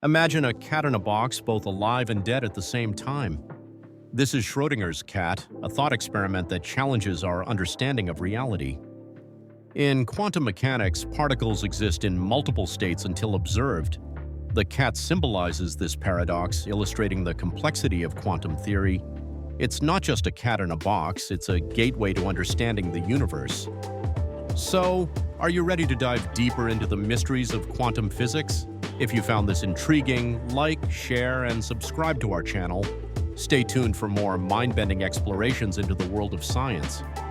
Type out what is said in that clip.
Imagine a cat in a box, both alive and dead at the same time. This is Schrödinger's cat, a thought experiment that challenges our understanding of reality. In quantum mechanics, particles exist in multiple states until observed. The cat symbolizes this paradox, illustrating the complexity of quantum theory. It's not just a cat in a box, it's a gateway to understanding the universe. So, are you ready to dive deeper into the mysteries of quantum physics? If you found this intriguing, like, share, and subscribe to our channel. Stay tuned for more mind-bending explorations into the world of science.